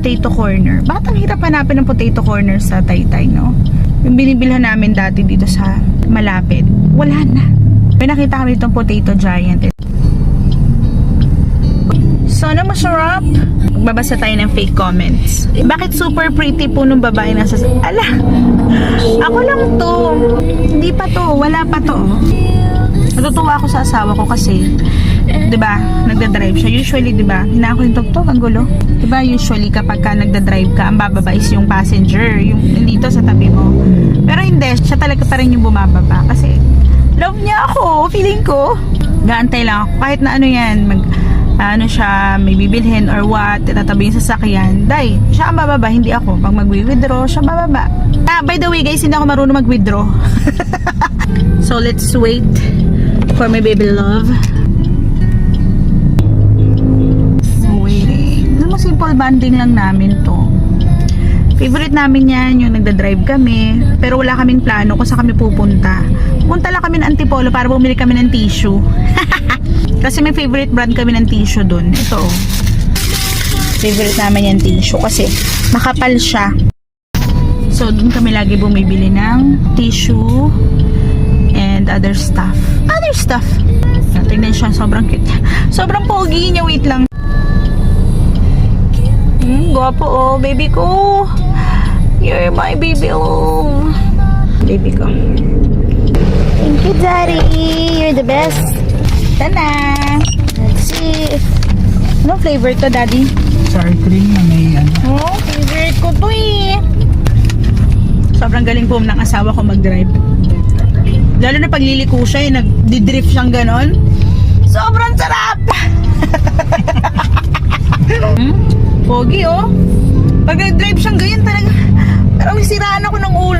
potato corner. Bakit ang hirap hanapin ng potato corner sa Taytay, no? Yung binibilhan namin dati dito sa malapit, wala na. May nakita kami itong potato giant. Sana masarap. Magbabasa tayo ng fake comments. Bakit super pretty po nung babae nasa... Ala! Ako lang to. Hindi pa to. Wala pa to. Natutuwa ako sa asawa ko kasi, diba, nagdadrive siya. Usually, diba, hinako yung tok-tok, ang gulo. Diba, usually kapag ka nagdadrive ka, ang bababa is yung passenger, yung dito sa tabi mo. Pero hindi, siya talaga pa rin yung bumababa. Kasi, love niya ako, feeling ko. Gaantay lang ako. Kahit na ano yan, ano siya, may bibilhin or what, tatabi yung sasakyan. Day, siya ang bababa, hindi ako. Pag mag-withdraw, siya bababa. By the way guys, hindi ako marunong mag-withdraw. So, let's wait for my baby love. Waiting. Alam mo, simple bonding lang namin to. Favorite namin yan, yung nagdadrive kami. Pero wala kaming plano kung saan kami pupunta. Pupunta lang kami ng Antipolo para bumili kami ng tissue. Kasi may favorite brand kami ng tissue dun. Ito. Favorite namin yung tissue kasi makapal siya. So, dun kami lagi bumibili ng tissue and other stuff. Other stuff. Tingnan siya, sobrang cute. Sobrang pogi niya. Wait lang. Gwapo oh, baby ko. You're my baby oh. Baby ko. Thank you, Daddy. You're the best. Tana. Let's see. Anong flavor to, Daddy? Sour cream na may ano. Oh, favorite ko to eh. Sobrang galing po ng asawa ko mag-drive. Lalo na pagliliko siya, eh, nag-drift siyang ganon. Sobrang sarap! Pogi oh. Pag nag-drive siyang ganyan talaga, parang siraan ako ng ulo.